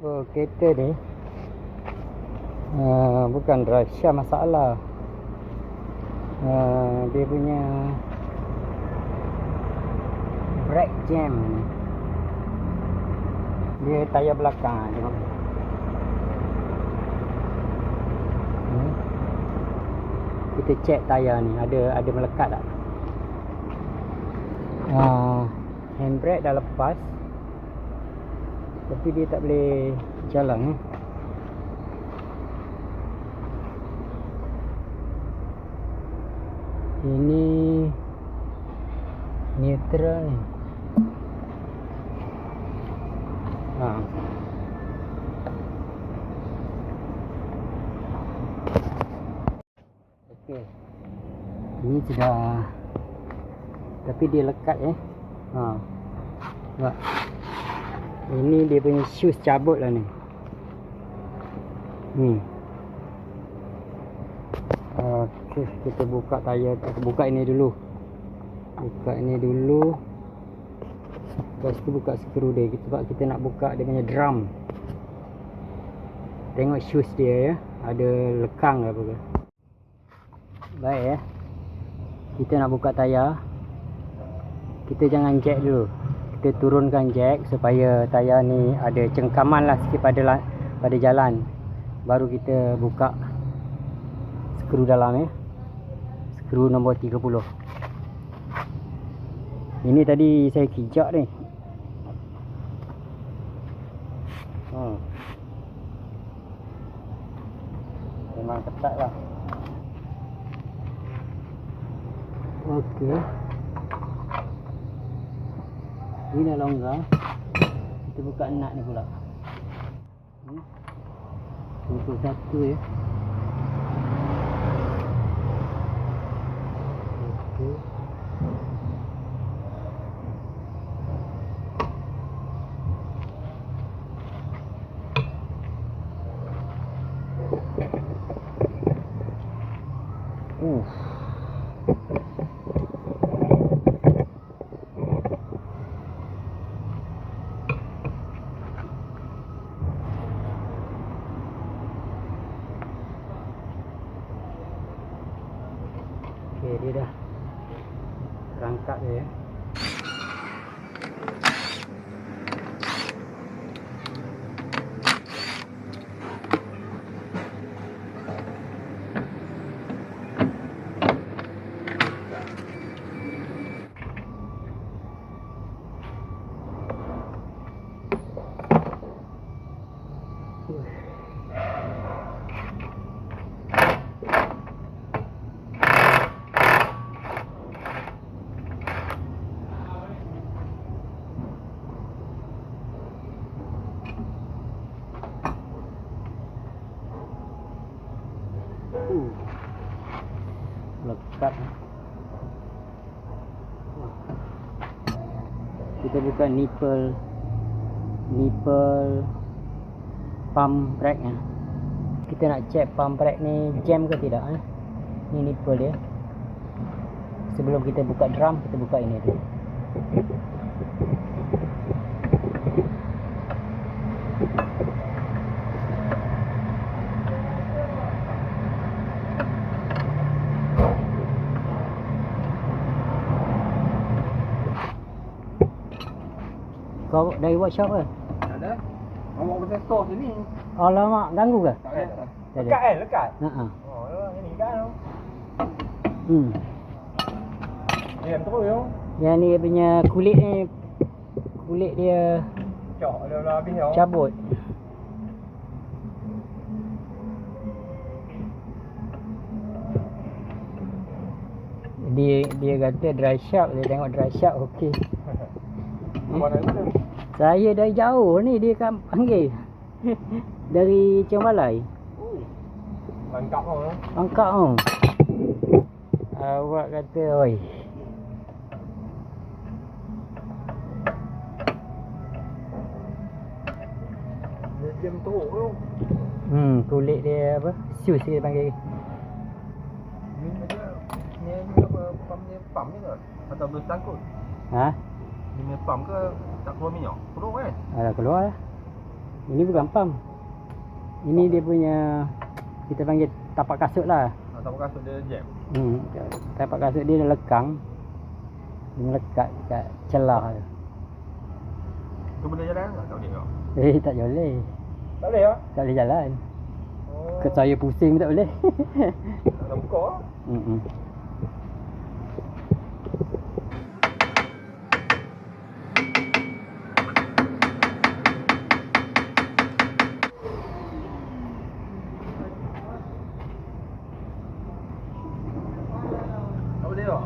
Oh, kereta ni bukan drive shaft masalah. Dia punya brake jam. Dia tayar belakang tengok. Kita check tayar ni ada melekat tak. Handbrake dah lepas, tapi dia tak boleh jalan. Ini neutral ni. Okey. Ini sudah, tapi dia lekat Nampak? Ini dia punya shoes cabut lah ni. Okey, kita buka tayar, buka ini dulu. Lepas tu buka skru dia, sebab kita nak buka dia punya drum. Tengok shoes dia ya, ada lekang ke apa ke. Baik ya. Kita nak buka tayar, kita jangan jack dulu. Kita turunkan jack supaya tayar ni ada cengkaman lah sikit pada jalan. Baru kita buka skru dalam ya. Skru nombor 30. Ini tadi saya kijak ni. Memang ketat lah. Okey. Ini dah longgar. Kita buka nut ni pula. 21 ya. Okey. Okey, dia dah terangkat dia ya. Lekat. Kita buka nipple pump brake nya. Kita nak check pump brake ni jam ke tidak Ni nipple dia. Sebelum kita buka drum, kita buka ini dulu. Kau dari workshop ke? Tak ada. Awak pasal store sini. Alamak, ganggu ke? Tak ada. Lekat lekat. Oh, ini kan. Dia terus yo. Yang ni punya kulit dia Cok dah habis yo. cabut. Dia kata dry shaft, dia tengok dry shaft okey. Mana tu? Saya dari jauh ni dia kan panggil. Dari Ciong Balai. Lengkap tu. Lengkap tu. Awak kata oi. Dia jam teruk tu. Kulit dia apa? Shoes dia panggil. Ni apa pump ni ke? Atau boleh sangkut? Ha? Dia punya pump ke tak keluar minyak? Keluar kan? Ada keluar lah. Ini bukan pam. Ini dia punya, kita panggil tapak kasut lah. Tak apa kasut dia jam. Tapak kasut dia lekang. Dia melekat kat celah tu. Tu boleh jalan tak? Tak boleh tak? Tak boleh. Tak boleh tak? Tak boleh jalan. Oh. Ke saya pusing tak boleh. Tak buka. Tak boleh tak?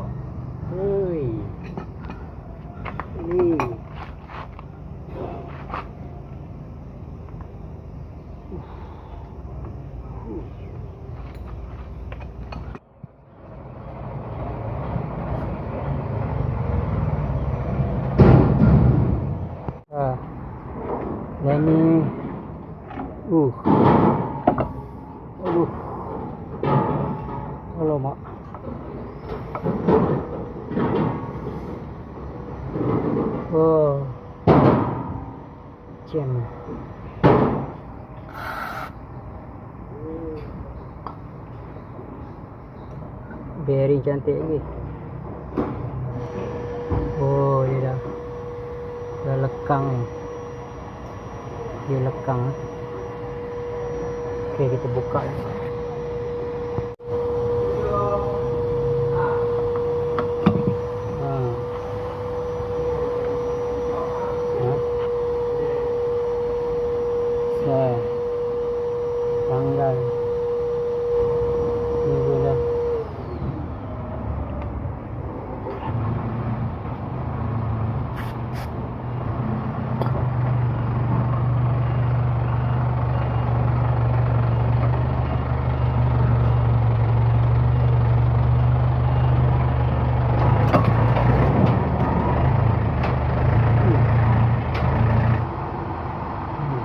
Oi. Ni. Dan ni aduh, alamak. Jam. Bearing cantik lagi. Dia dah lekang. Dia lekang. Okey, kita buka. Tanggal minggu dah.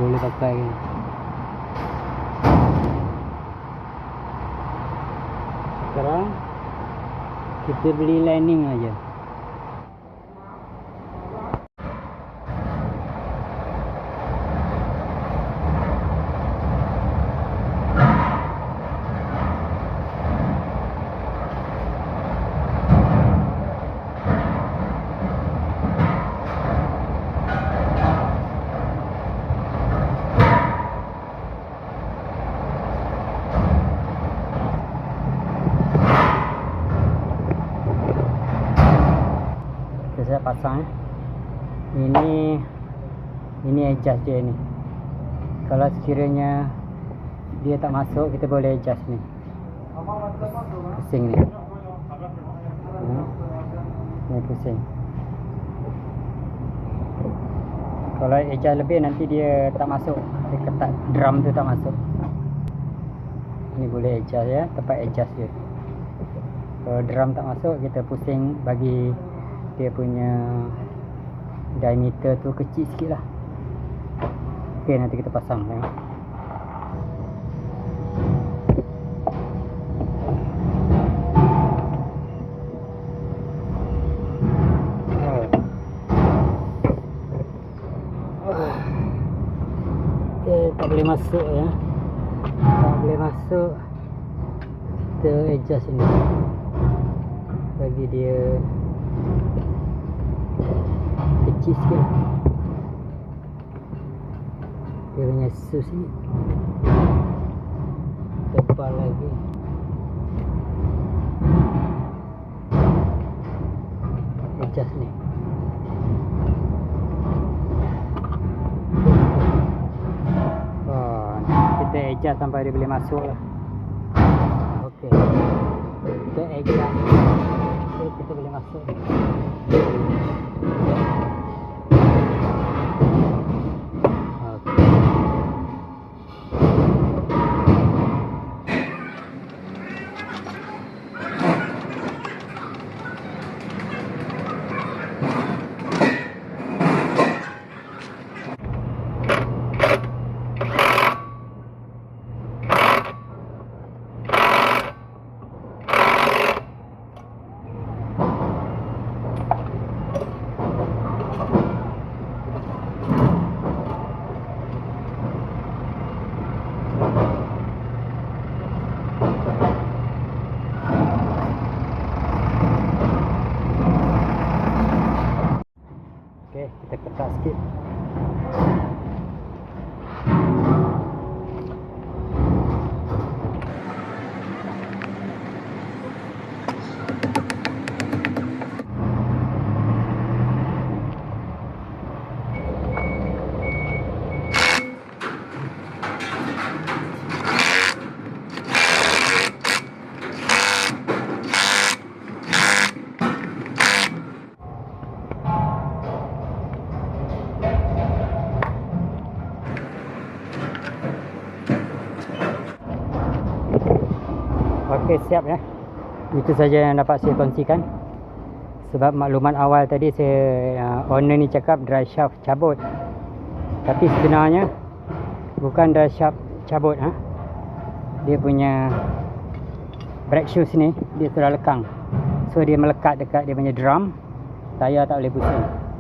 Boleh pakai ni. Sekarang kita beli lining aja. Saya pasang ini adjust dia ni. Kalau sekiranya dia tak masuk, kita boleh adjust ni, pusing ni. Ni pusing. Kalau adjust lebih, nanti dia tak masuk, dia ketat, drum tu tak masuk. Ni boleh adjust ya, tempat adjust dia. Kalau drum tak masuk, kita pusing bagi dia punya diameter tu kecil sikit lah. Ok, nanti kita pasang ya. Ok, tak boleh masuk ya. Tak boleh masuk. Kita adjust ini bagi dia kecil sikit. Dia punya sus ni tebal lagi. Adjust ni. Kita adjust sampai dia boleh masuk lah. Ok, kita adjust so kita boleh masuk. Okey, kita ketat sikit. Okey, siap ya. Itu saja yang dapat saya kongsikan. Sebab maklumat awal tadi saya owner ni cakap dry shaft cabut. Tapi sebenarnya bukan dry shaft cabut ha. Dia punya brake shoes ni dia sudah lekang. So dia melekat dekat dia punya drum. Tayar tak boleh pusing.